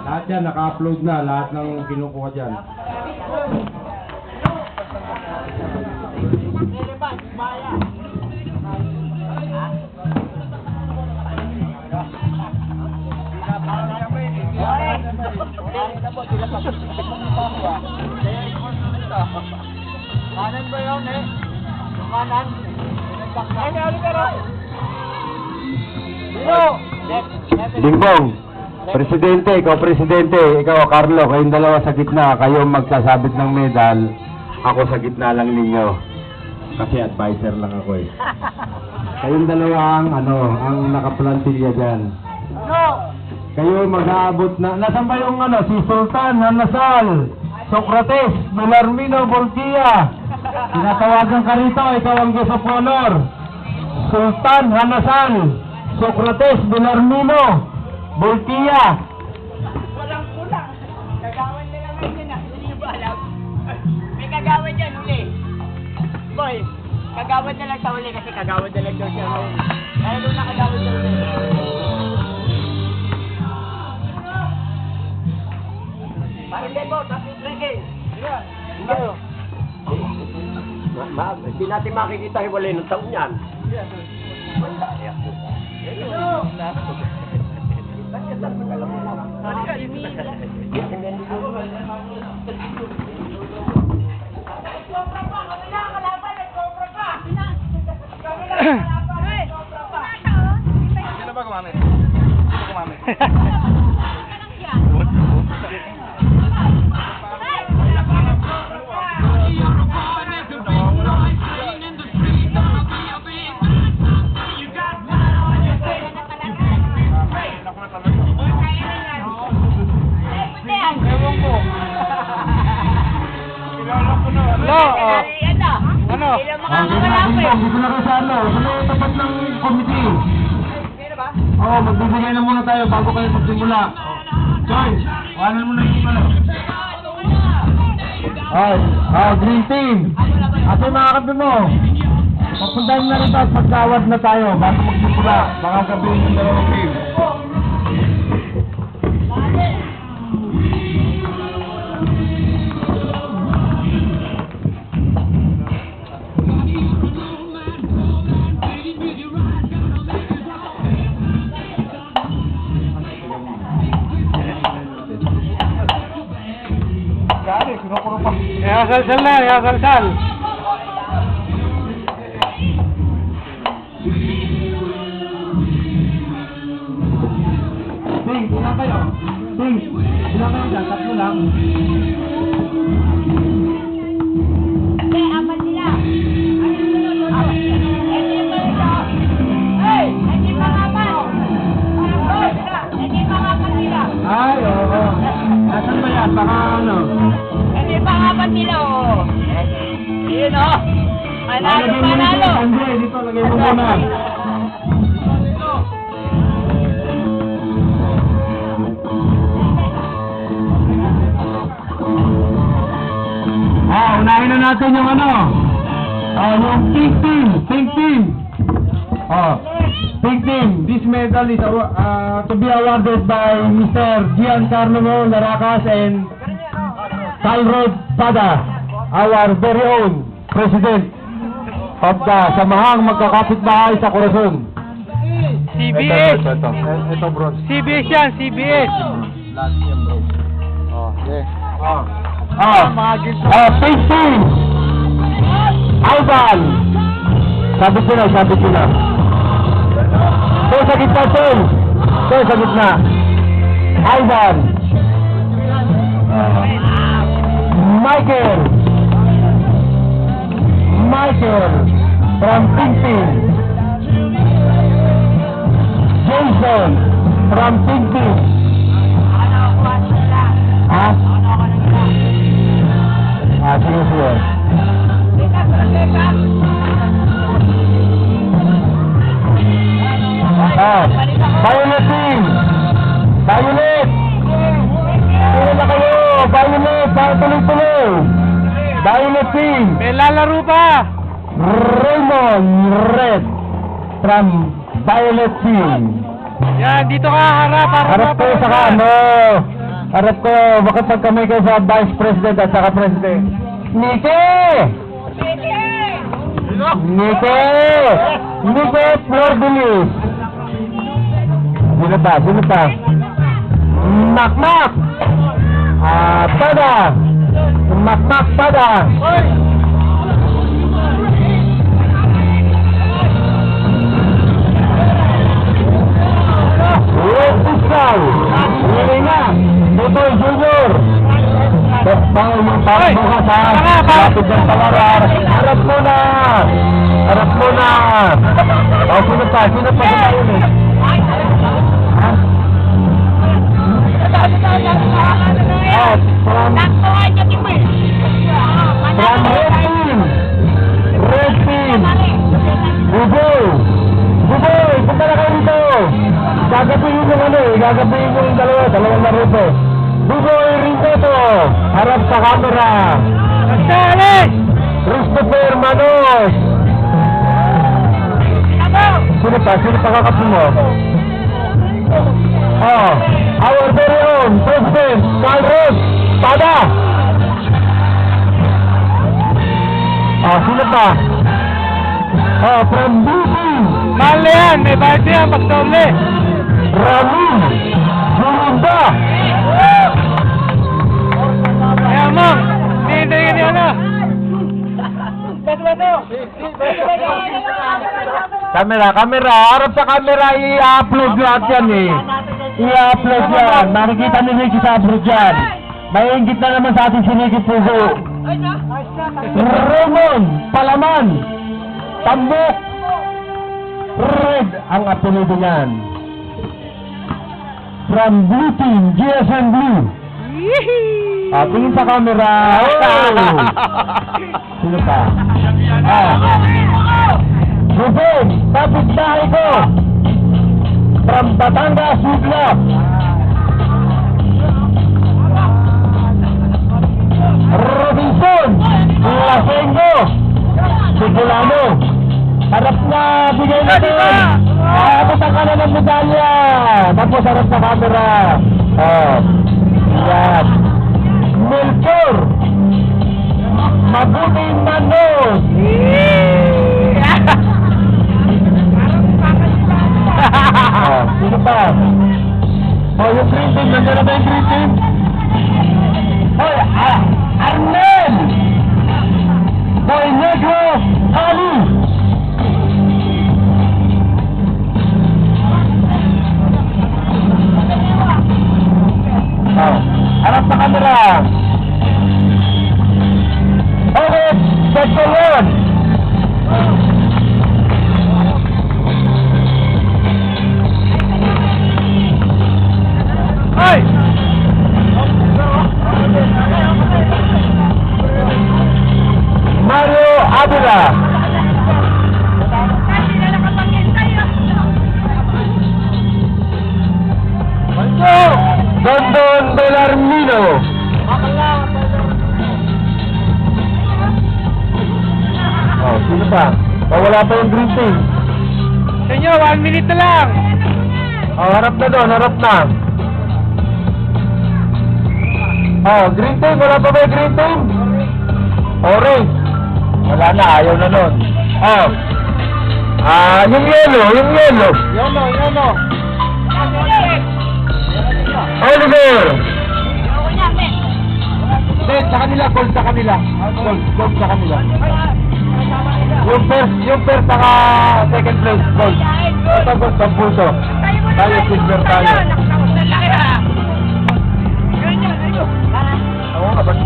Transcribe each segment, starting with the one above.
Lahat yan, naka-upload na. Lahat ng kinukuha dyan. Kanan ba yun eh? Kanan? Dingbong, Presidente, ikaw Presidente, ikaw Carlo, kayong dalawa sa gitna, kayo magsasabit ng medal, ako sa gitna lang ninyo. Kasi advisor lang ako eh. Kayong dalawa ang nakaplantilya dyan. Kayo mag-aabot na, nasan ba yung si Sultan, Hanasal, Socrates, Belarmino, Bolgia. Tinatawagan ka rito, ikaw ang guest of honor. Sultan, Hanasal, Socrates, Belarmino, Bolgia. Walang kulang. Kagawan nila ngayon na. Hindi nyo ba alam? May kagawan dyan uli. Boy, kagawan na lang sa uli kasi kagawan na lang daw siya. Kaya doon nakagawan sa uli. Parang debo, tapos drinking. Hindi natin makikita hiwalay ng taon yan. Sino ba gumamit? Sino gumamit? Ano? Dito na rin sa tapat ng committee. Oo, magbibigay na muna tayo bago kayo magsimula. Joy, wanan mo na yung green team. At yung mga kabi mo, papuntahin na rin tayo at magkawad na tayo bago magsimula. Baka gabihin yung dalawang team. Salsal na, salsal. Ting, ilan kayo? Ting, ilan kayo dyan? Tatlo lang. Apat sila. Hindi pangapat. Hindi pangapat sila. Ay, oo. Nasaan ba yan? Baka Hindi pangapat sila, oh. Yun, oh. Panalo, panalo. Andre, dito, lagay mo muna. Unahin na natin yung yung pink team, pink team. Pink team, this medal is to be awarded by Mr. Giancarlo Laracas and Salrod Pada, our very own President of the Samahang Magkakapitbahay sa Corazon. CBS. Ito bro. CBS yan, CBS. Pink team! Alban! Sabit ko na. Ito sa gitna, Tom! Ito sa gitna. Alban! Michael from Pink team. Jason from Pink team. Sige. Violet team! Violet! Sino na kayo? Violet! Tuloy-tuloy! Violet team! May lalaro pa. Raymond Red from Violet team. Yan, dito ka, harap. Harap kayo sa Harap ko, makipagkamay kayo sa Vice President at saka President. Nike! Nike! Nike Flordelis! Sino pa? Sino pa? Makmak! Pada! Makmak Pada! Red Fiscal! Huli na! Tutoy Junior! Bawal yung parang bukas ha! Lapit ng pangarar! Harap mo na! Harap mo na! O, sino pa? Sino pa sa ulit? Ha? Oh, from Red Team! Red Team! Buboy! Buboy! Punta na kayo dito! Gagabihin yung ano eh, gagabihin yung dalawang laro to. Buboy Ringoto, harap sa camera. Christopher Manos. Sino pa kakapin mo? Oh, our very own President Carl Ross Pada. Oh, sino pa? Oh, from BC. Mahal yan, may bayad yan, pagdoble. Ramin Jumunda. Kaya mo, hindi ano. Camera, harap sa camera, i-upload lahat yan eh. I-upload yan, makikita ni Ricky sa upload yan. May inggit na naman sa ating si Ricky Pugo. Raymond Palaman, Tambok, Red ang apelido niyan. From Blue Team, GSM Blue. Tingin sa camera. Oh! Sino pa? Bubog, tapos bahay ko. From Batangas, Suglap. Robinson, Lasengo, Sigulano. Harap na, bigay natin. Abutan ka na ng medalya. Tapos harap sa camera. Oh. Yan. Melchor. Mabuting Manos. Oh, sino pa? Oh, yung green team. Nandiyan na ba yung green team? Hoy, Arnel. Boy Negro. Ali. Oh, harap sa camera. Okay, sector 1. Hey! Mario Avila. Dondon Belarmino. Oh, sino pa? Wala pa yung green team. Senyo, 1 minute na lang. Oh, harap na doon, harap na. Oh, green team, wala pa ba yung green team? Orange. Wala na, ayaw na nun. Oh. Yung yellow, yung yellow. Yono. Oliver. Hindi, sa kanila, gold sa kanila. Gold sa kanila. Yung first saka second place, gold. Ito gold sa puso. Tayo, silver tayo. Oo nga, ba't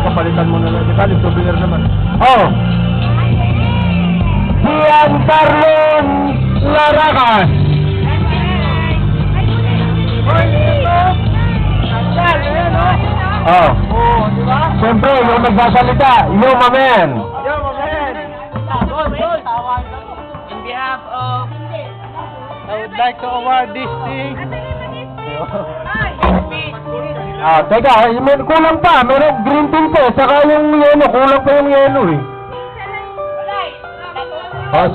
papalitan mo na lang. Di ba, souvenir naman. Oh! Giancarlo Laracas. Oh. Siyempre, yung nagsasalita, yung mamen. In behalf of, I would like to award this thing. Teka, kulang pa. Meron green team pa. Saka yung yellow, kulang pa yung yellow eh.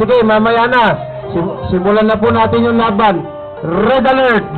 Sige, mamaya na. Simulan na po natin yung laban. Red alert!